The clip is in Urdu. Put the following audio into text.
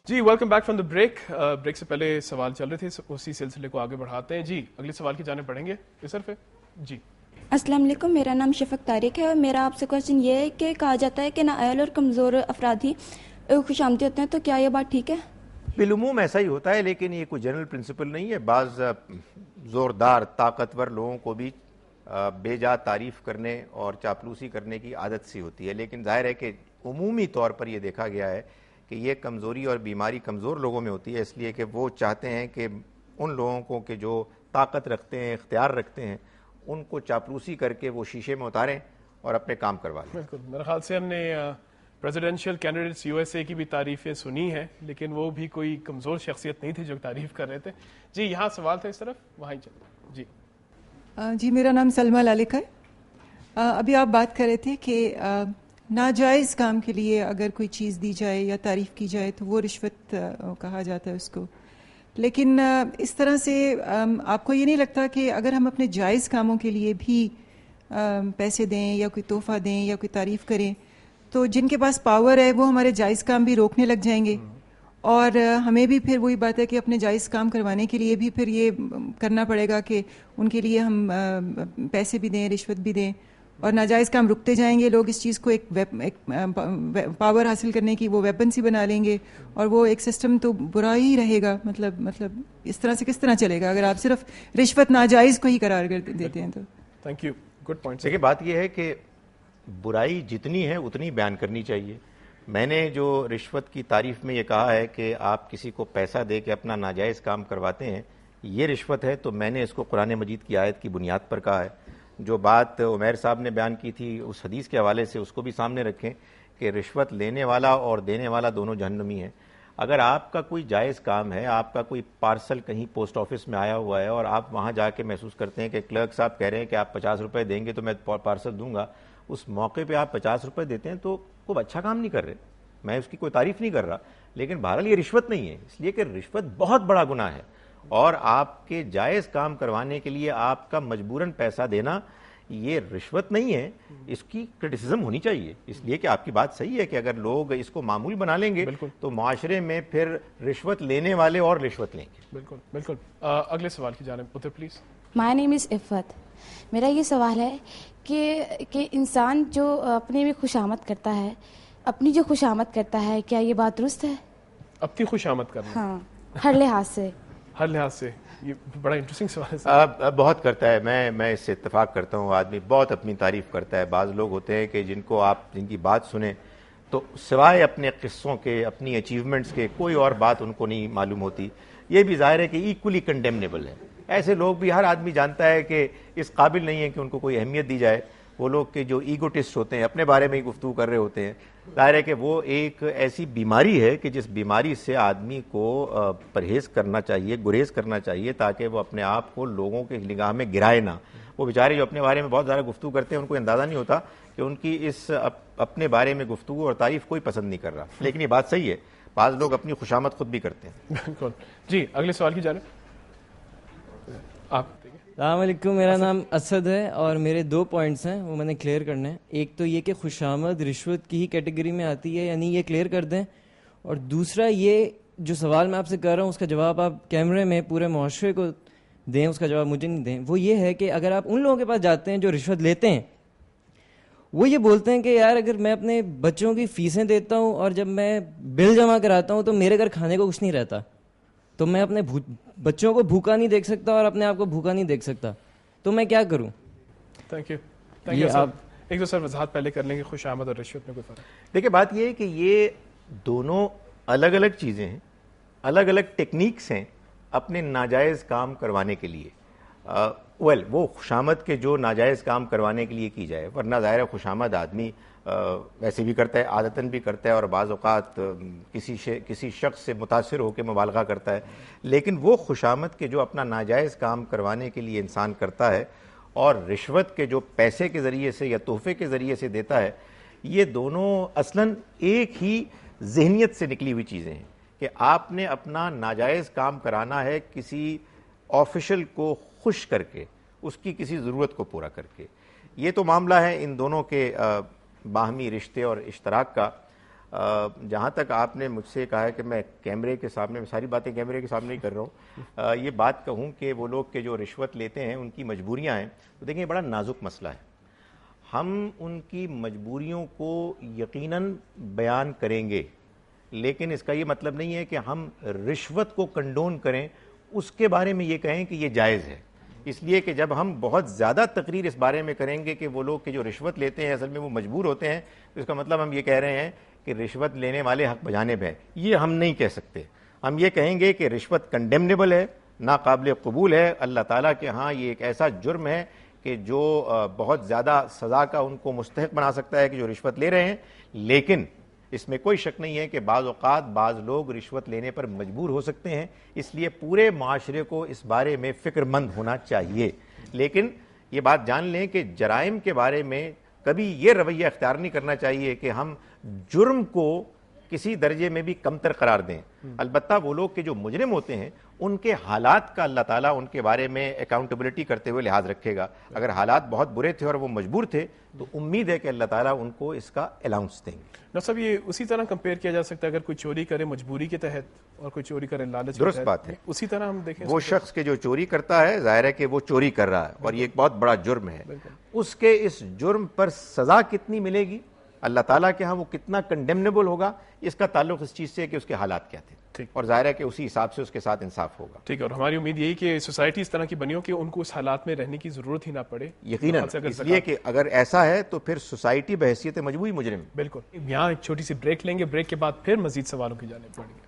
G welcome back from the break. Break سے پہلے سوال چل رہے تھے, اسی سلسلے کو آگے بڑھاتے ہیں. جی اگلے سوال کی جانب پڑھیں گے سر پہ. جی السلام علیکم, میرا نام شفق طارق ہے اور میرا آپ سے کوشچن یہ ہے کہ کہا جاتا ہے کہ نااہل اور کمزور افراد ہی خوش آمدید ہوتے ہیں, تو کیا یہ بات ٹھیک ہے؟ بالعموم ایسا ہی ہوتا ہے, لیکن یہ کوئی جنرل پرنسپل نہیں ہے. بعض زوردار طاقتور لوگوں کو بھی بے جا تعریف کرنے اور چاپلوسی کرنے کی عادت سی ہوتی ہے, لیکن ظاہر ہے کہ عمومی طور پر یہ دیکھا گیا ہے کہ یہ کمزوری اور بیماری کمزور لوگوں میں ہوتی ہے, اس لیے کہ وہ چاہتے ہیں کہ ان لوگوں کو کہ جو طاقت رکھتے ہیں, اختیار رکھتے ہیں, ان کو چاپلوسی کر کے وہ شیشے میں اتاریں اور اپنے کام کروا لیں. بالکل, میرے خیال سے ہم نے presidential candidates U S A کی بھی تعریفیں سنی ہیں, لیکن وہ بھی کوئی کمزور شخصیت نہیں تھی جو تعریف کر رہے تھے. جی یہاں سوال تھا اس طرف, وہاں ہی چلیں. جی جی میرا نام سلمہ لالک ہے. ابھی آپ بات کر رہے تھے کہ ناجائز کام کے لیے اگر کوئی چیز دی جائے یا تعریف کی جائے تو وہ رشوت کہا جاتا ہے اس کو, لیکن اس طرح سے آپ کو یہ نہیں لگتا کہ اگر ہم اپنے جائز کاموں کے لیے بھی پیسے دیں یا کوئی تحفہ دیں یا کوئی تعریف کریں تو جن کے پاس پاور ہے وہ ہمارے جائز کام بھی روکنے لگ جائیں گے, اور ہمیں بھی پھر وہی بات ہے کہ اپنے جائز کام کروانے کے لیے بھی پھر یہ کرنا پڑے گا کہ ان کے لیے ہم پیسے بھی دیں, رشوت بھی دیں, اور ناجائز کام رکتے جائیں گے. لوگ اس چیز کو ایک پاور حاصل کرنے کی وہ ویپن سی بنا لیں گے, اور وہ ایک سسٹم تو برا ہی رہے گا. مطلب اس طرح سے کس طرح چلے گا اگر آپ صرف رشوت ناجائز کو ہی قرار کر دیتے ہیں تو. Thank you, good point. دیکھیے بات یہ ہے کہ برائی جتنی ہے اتنی بیان کرنی چاہیے. میں نے جو رشوت کی تعریف میں یہ کہا ہے کہ آپ کسی کو پیسہ دے کے اپنا ناجائز کام کرواتے ہیں, یہ رشوت ہے, تو میں نے اس کو قرآن مجید کی آیت کی بنیاد پر کہا ہے. جو بات عمیر صاحب نے بیان کی تھی اس حدیث کے حوالے سے اس کو بھی سامنے رکھیں کہ رشوت لینے والا اور دینے والا دونوں جہنمی ہیں. اگر آپ کا کوئی جائز کام ہے, آپ کا کوئی پارسل کہیں پوسٹ آفس میں آیا ہوا ہے اور آپ وہاں جا کے محسوس کرتے ہیں کہ کلرک صاحب کہہ رہے ہیں کہ آپ 50 روپے دیں گے تو میں پارسل دوں گا, اس موقع پہ آپ 50 روپے دیتے ہیں تو خوب اچھا کام نہیں کر رہے, میں اس کی کوئی تعریف نہیں کر رہا, لیکن بہرحال یہ رشوت نہیں ہے, اس لیے کہ رشوت بہت بڑا گناہ ہے, اور آپ کے جائز کام کروانے کے لیے آپ کا مجبوراً پیسہ دینا یہ رشوت نہیں ہے. اس کی کرٹیسزم ہونی چاہیے, اس لیے کہ آپ کی بات صحیح ہے کہ اگر لوگ اس کو معمول بنا لیں گے تو معاشرے میں پھر رشوت لینے والے اور رشوت لیں گے. بالکل بالکل. اگلے سوال کی جانب اتر پلیز. مائی نیم از عفت. میرا یہ سوال ہے کہ انسان جو اپنے میں خوشامد کرتا ہے, اپنی جو خوشامد کرتا ہے, کیا یہ بات درست ہے؟ اپنی خوشامد کرنا؟ ہاں, ہر لحاظ سے. ہر لحاظ سے یہ بڑا انٹرسٹنگ سوال ہے. بہت کرتا ہے, میں اس سے اتفاق کرتا ہوں. آدمی بہت اپنی تعریف کرتا ہے. بعض لوگ ہوتے ہیں کہ جن کی بات سنیں تو سوائے اپنے قصوں کے, اپنی اچیومنٹس کے, کوئی اور بات ان کو نہیں معلوم ہوتی. یہ بھی ظاہر ہے کہ ایکولی کنڈیمنیبل ہے. ایسے لوگ بھی ہر آدمی جانتا ہے کہ اس قابل نہیں ہے کہ ان کو کوئی اہمیت دی جائے. وہ لوگ کہ جو ایگوٹسٹ ہوتے ہیں, اپنے بارے میں ہی گفتگو کر رہے ہوتے ہیں, ظاہر ہے کہ وہ ایک ایسی بیماری ہے کہ جس بیماری سے آدمی کو پرہیز کرنا چاہیے, گریز کرنا چاہیے, تاکہ وہ اپنے آپ کو لوگوں کے نگاہ میں گرائے نہ. وہ بیچارے جو اپنے بارے میں بہت زیادہ گفتگو کرتے ہیں ان کو اندازہ نہیں ہوتا کہ ان کی اس اپنے بارے میں گفتگو اور تعریف کوئی پسند نہیں کر رہا. لیکن یہ بات صحیح ہے, بعض لوگ اپنی خوشامد خود بھی کرتے ہیں. بالکل. جی اگلے سوال کی جانب آپ. السلام علیکم, میرا نام اسد ہے اور میرے 2 پوائنٹس ہیں, وہ میں نے کلیئر کرنے ہیں. ایک تو یہ کہ خوشامد رشوت کی ہی کیٹیگری میں آتی ہے, یعنی یہ کلیئر کر دیں. اور دوسرا یہ جو سوال میں آپ سے کر رہا ہوں اس کا جواب آپ کیمرے میں پورے معاشرے کو دیں, اس کا جواب مجھے نہیں دیں. وہ یہ ہے کہ اگر آپ ان لوگوں کے پاس جاتے ہیں جو رشوت لیتے ہیں, وہ یہ بولتے ہیں کہ یار اگر میں اپنے بچوں کی فیسیں دیتا ہوں اور جب میں بل جمع کراتا ہوں تو میرے گھر کھانے کو کچھ نہیں رہتا, تو میں اپنے بچوں کو بھوکا نہیں دیکھ سکتا اور اپنے آپ کو بھوکا نہیں دیکھ سکتا, تو میں کیا کروں؟ Thank you. آپ ایک دو سر وضاحت پہلے کر لیں گے, خوش آمد اور رشوت میں کوئی فرق؟ دیکھیں بات یہ ہے کہ یہ دونوں الگ الگ چیزیں ہیں, الگ الگ ٹیکنیکس ہیں اپنے ناجائز کام کروانے کے لیے. وہ خوشامد کے جو ناجائز کام کروانے کے لیے کی جائے, ورنہ ظاہر ہے خوشامد آدمی ویسے بھی کرتا ہے, عادتاً بھی کرتا ہے, اور بعض اوقات کسی شخص سے متاثر ہو کے مبالغہ کرتا ہے. لیکن وہ خوشامد کے جو اپنا ناجائز کام کروانے کے لیے انسان کرتا ہے, اور رشوت کے جو پیسے کے ذریعے سے یا تحفے کے ذریعے سے دیتا ہے, یہ دونوں اصلاً ایک ہی ذہنیت سے نکلی ہوئی چیزیں ہیں کہ آپ نے اپنا ناجائز کام کرانا ہے کسی آفیشل کو خوش کر کے, اس کی کسی ضرورت کو پورا کر کے. یہ تو معاملہ ہے ان دونوں کے باہمی رشتے اور اشتراک کا. جہاں تک آپ نے مجھ سے کہا ہے کہ میں کیمرے کے سامنے، میں ساری باتیں کیمرے کے سامنے ہی کر رہا ہوں، یہ بات کہوں کہ وہ لوگ کہ جو رشوت لیتے ہیں ان کی مجبوریاں ہیں، تو دیکھیں یہ بڑا نازک مسئلہ ہے. ہم ان کی مجبوریوں کو یقیناً بیان کریں گے، لیکن اس کا یہ مطلب نہیں ہے کہ ہم رشوت کو کنڈون کریں، اس کے بارے میں یہ کہیں کہ یہ جائز ہے. اس لیے کہ جب ہم بہت زیادہ تقریر اس بارے میں کریں گے کہ وہ لوگ کہ جو رشوت لیتے ہیں اصل میں وہ مجبور ہوتے ہیں، تو اس کا مطلب ہم یہ کہہ رہے ہیں کہ رشوت لینے والے حق بجانب ہیں. یہ ہم نہیں کہہ سکتے. ہم یہ کہیں گے کہ رشوت کنڈیمنیبل ہے، ناقابل قبول ہے. اللہ تعالیٰ کے ہاں یہ ایک ایسا جرم ہے کہ جو بہت زیادہ سزا کا ان کو مستحق بنا سکتا ہے کہ جو رشوت لے رہے ہیں. لیکن اس میں کوئی شک نہیں ہے کہ بعض اوقات بعض لوگ رشوت لینے پر مجبور ہو سکتے ہیں. اس لیے پورے معاشرے کو اس بارے میں فکر مند ہونا چاہیے. لیکن یہ بات جان لیں کہ جرائم کے بارے میں کبھی یہ رویہ اختیار نہیں کرنا چاہیے کہ ہم جرم کو کسی درجے میں بھی کمتر قرار دیں. البتہ وہ لوگ کہ جو مجرم ہوتے ہیں ان کے حالات کا اللہ تعالیٰ ان کے بارے میں اکاؤنٹیبلٹی کرتے ہوئے لحاظ رکھے گا. اگر حالات بہت برے تھے اور وہ مجبور تھے تو امید ہے کہ اللہ تعالیٰ ان کو اس کا الاؤنس دیں گے. ڈاکٹر صاحب یہ اسی طرح کمپیئر کیا جا سکتا ہے اگر کوئی چوری کرے مجبوری کے تحت اور کوئی چوری کرے لالچ کے درست تحت. بات ہے. اسی طرح ہم دیکھیں وہ شخص کے جو چوری کرتا ہے ظاہر ہے کہ وہ چوری کر رہا ہے اور یہ ایک بہت بڑا جرم ہے. اس کے اس جرم پر سزا کتنی ملے گی، اللہ تعالیٰ کے ہاں وہ کتنا کنڈیمنیبل ہوگا، اس کا تعلق اس چیز سے ہے کہ اس کے حالات کیا تھے. اور ظاہر ہے کہ اسی حساب سے اس کے ساتھ انصاف ہوگا. ٹھیک ہے. اور ہماری امید یہی کہ سوسائٹی اس طرح کی بنی ہو کہ ان کو اس حالات میں رہنے کی ضرورت ہی نہ پڑے. یقیناً اس لیے کہ اگر ایسا ہے تو پھر سوسائٹی بحیثیت مجموعی مجرم. بالکل. یہاں ایک چھوٹی سی بریک لیں گے، بریک کے بعد پھر مزید سوالوں کی جانب بڑھیں گے.